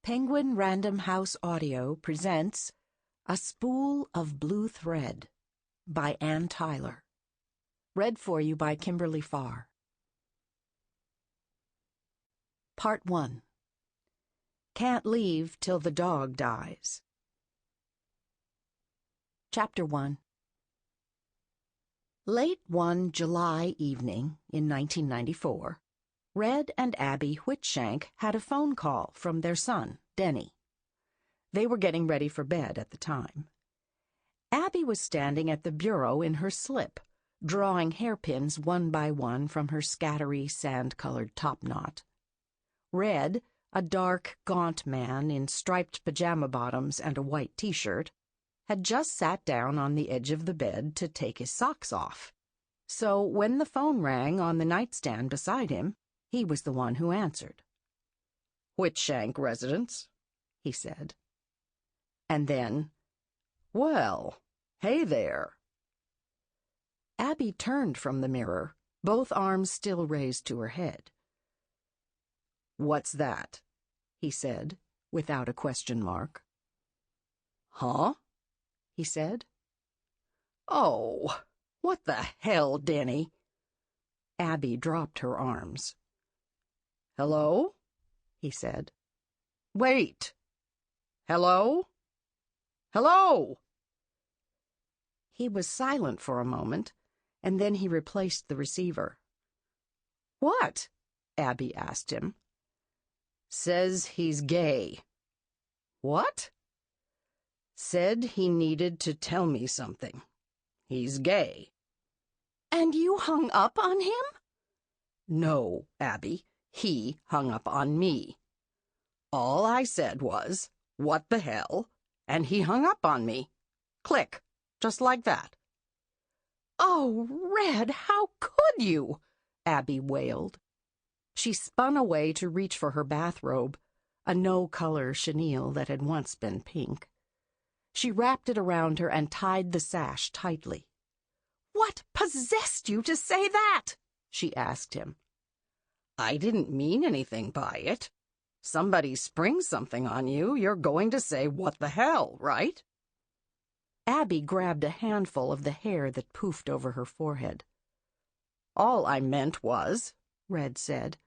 Penguin Random House Audio presents A Spool of Blue Thread by Ann Tyler. Read for you by Kimberly Farr. Part 1. Can't Leave Till the Dog Dies. Chapter 1. Late one July evening in 1994, Red and Abby Whitshank had a phone call from their son, Denny. They were getting ready for bed at the time. Abby was standing at the bureau in her slip, drawing hairpins one by one from her scattery, sand-colored topknot. Red, a dark, gaunt man in striped pajama bottoms and a white t-shirt, had just sat down on the edge of the bed to take his socks off. So when the phone rang on the nightstand beside him, he was the one who answered. "Whitshank residence," he said. And then, "Well, hey there." Abby turned from the mirror, both arms still raised to her head. "What's that?" he said, without a question mark. "Huh?" he said. "Oh, what the hell, Denny?" Abby dropped her arms. "Hello?" he said. "Wait. Hello? Hello?" He was silent for a moment, and then he replaced the receiver. "What?" Abby asked him. "Says he's gay." "What?" "Said he needed to tell me something. He's gay." "And you hung up on him?" "No, Abby. He hung up on me. All I said was, 'What the hell?' and he hung up on me. Click, just like that." "Oh, Red, how could you?" Abby wailed. She spun away to reach for her bathrobe, a no-color chenille that had once been pink. She wrapped it around her and tied the sash tightly. "What possessed you to say that?" she asked him. "I didn't mean anything by it. Somebody springs something on you, you're going to say, 'What the hell,' right?" Abby grabbed a handful of the hair that poofed over her forehead. "All I meant was," Red said,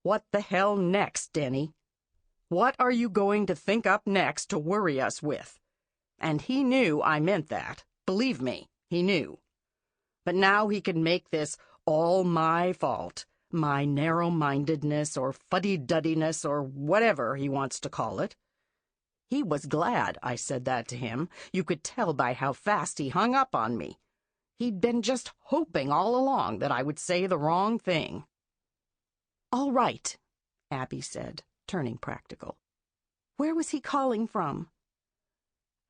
"what the hell next, Denny? What are you going to think up next to worry us with?" And he knew I meant that. Believe me, he knew. But now he could make this all my fault. My narrow-mindedness or fuddy-duddiness or whatever he wants to call it. He was glad I said that to him. You could tell by how fast he hung up on me. He'd been just hoping all along that I would say the wrong thing. "All right," Abby said, turning practical. "Where was he calling from?"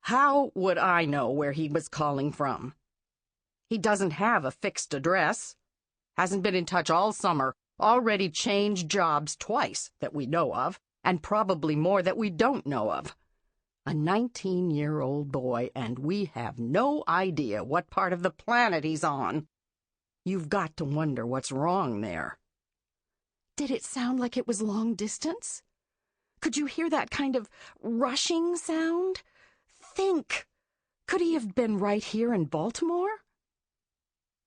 "How would I know where he was calling from? He doesn't have a fixed address. Hasn't been in touch all summer, already changed jobs twice that we know of, and probably more that we don't know of. A 19-year-old boy, and we have no idea what part of the planet he's on. You've got to wonder what's wrong there." "Did it sound like it was long distance? Could you hear that kind of rushing sound? Think, could he have been right here in Baltimore?"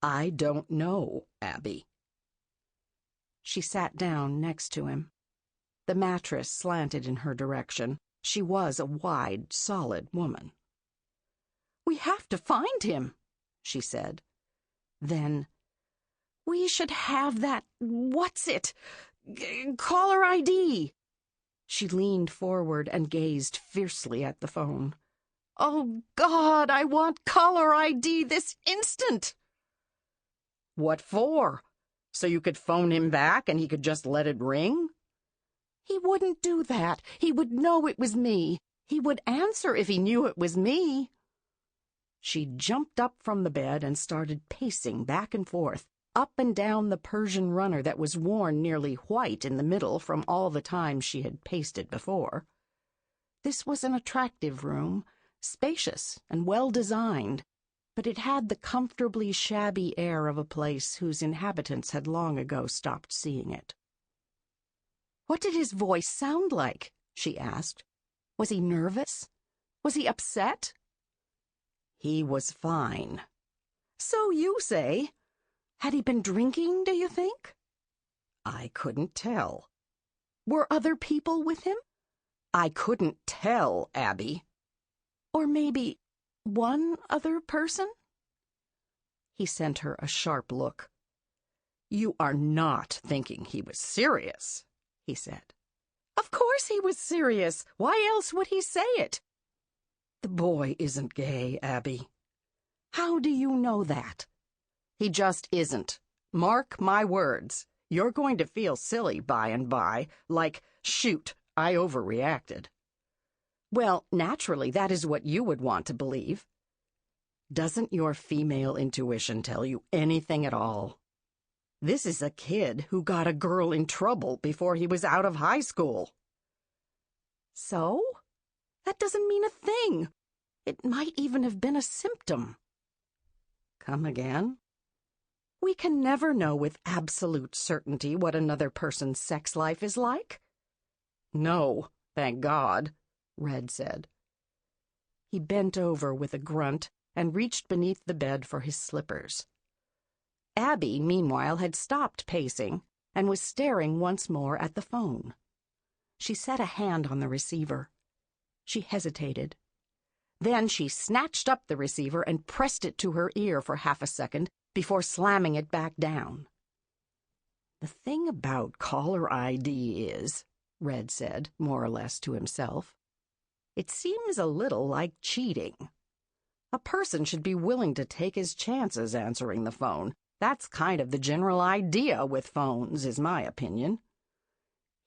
"I don't know, Abby." She sat down next to him. The mattress slanted in her direction. She was a wide, solid woman. "We have to find him," she said. Then, "We should have that, caller ID." She leaned forward and gazed fiercely at the phone. "Oh, God, I want caller ID this instant." "What for? So you could phone him back and he could just let it ring?" "He wouldn't do that. He would know it was me. He would answer if he knew it was me." She jumped up from the bed and started pacing back and forth, up and down the Persian runner that was worn nearly white in the middle from all the time she had paced it before. This was an attractive room, spacious and well-designed, but it had the comfortably shabby air of a place whose inhabitants had long ago stopped seeing it. "What did his voice sound like?" she asked. Was he nervous? Was he upset? He was fine. So you say. Had he been drinking, do you think? I couldn't tell. Were other people with him? I couldn't tell, Abby. Or maybe one other person? He sent her a sharp look. You are not thinking he was serious, he said. Of course he was serious. Why else would he say it? The boy isn't gay, Abby. How do you know that? He just isn't. Mark my words. You're going to feel silly by and by, like, shoot, I overreacted. Well, naturally, that is what you would want to believe. Doesn't your female intuition tell you anything at all? This is a kid who got a girl in trouble before he was out of high school. So? That doesn't mean a thing. It might even have been a symptom. Come again? We can never know with absolute certainty what another person's sex life is like. No, thank God, Red said. He bent over with a grunt and reached beneath the bed for his slippers. Abby, meanwhile, had stopped pacing and was staring once more at the phone. She set a hand on the receiver. She hesitated. Then she snatched up the receiver and pressed it to her ear for half a second before slamming it back down. The thing about caller ID is, Red said, more or less to himself, it seems a little like cheating. A person should be willing to take his chances answering the phone. That's kind of the general idea with phones, is my opinion.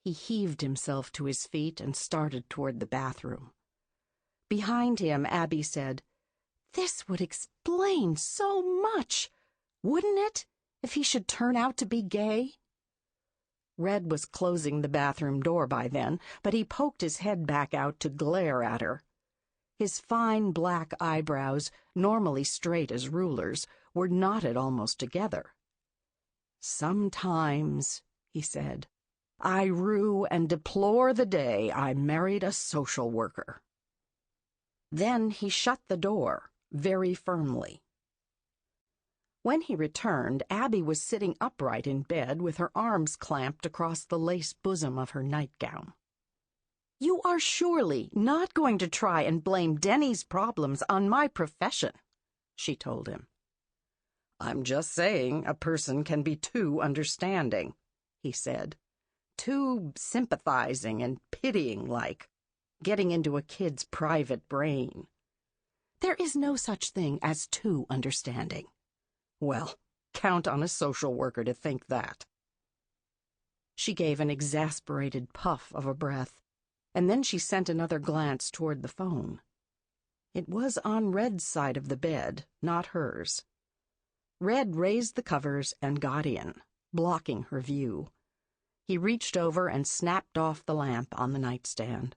He heaved himself to his feet and started toward the bathroom. Behind him, Abby said, This would explain so much, wouldn't it, if he should turn out to be gay? Red was closing the bathroom door by then, but he poked his head back out to glare at her. His fine black eyebrows, normally straight as rulers, were knotted almost together. Sometimes, he said, I rue and deplore the day I married a social worker. Then he shut the door very firmly. When he returned, Abby was sitting upright in bed with her arms clamped across the lace bosom of her nightgown. You are surely not going to try and blame Denny's problems on my profession, she told him. I'm just saying a person can be too understanding, he said. Too sympathizing and pitying-like, getting into a kid's private brain. There is no such thing as too understanding. Well, count on a social worker to think that. She gave an exasperated puff of a breath, and then she sent another glance toward the phone. It was on Red's side of the bed, not hers. Red raised the covers and got in, blocking her view. He reached over and snapped off the lamp on the nightstand.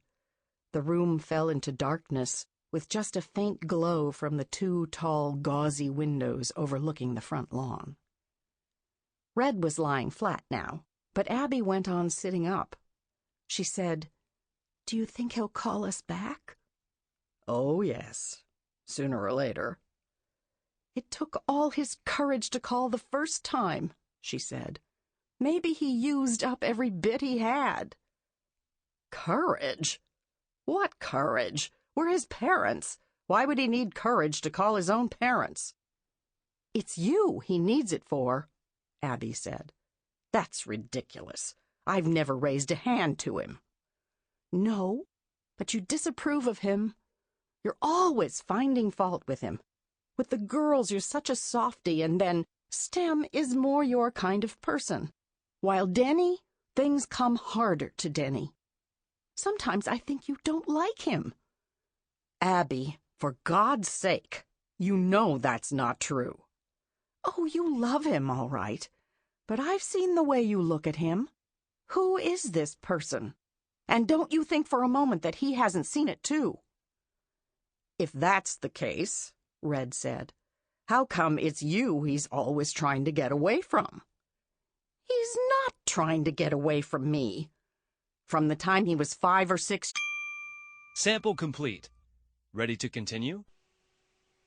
The room fell into darkness, with just a faint glow from the two tall, gauzy windows overlooking the front lawn. Red was lying flat now, but Abby went on sitting up. She said, Do you think he'll call us back? Oh, yes, sooner or later. It took all his courage to call the first time, she said. Maybe he used up every bit he had. Courage? What courage? We're his parents. Why would he need courage to call his own parents? It's you he needs it for, Abby said. That's ridiculous. I've never raised a hand to him. No, but you disapprove of him. You're always finding fault with him. With the girls, you're such a softy, and then Stem is more your kind of person. While Denny, things come harder to Denny. Sometimes I think you don't like him. Abby, for God's sake, you know that's not true. Oh, you love him, all right. But I've seen the way you look at him. Who is this person? And don't you think for a moment that he hasn't seen it, too? If that's the case, Red said, how come it's you he's always trying to get away from? He's not trying to get away from me. from the time he was 5 or 6. Sample complete. Ready to continue?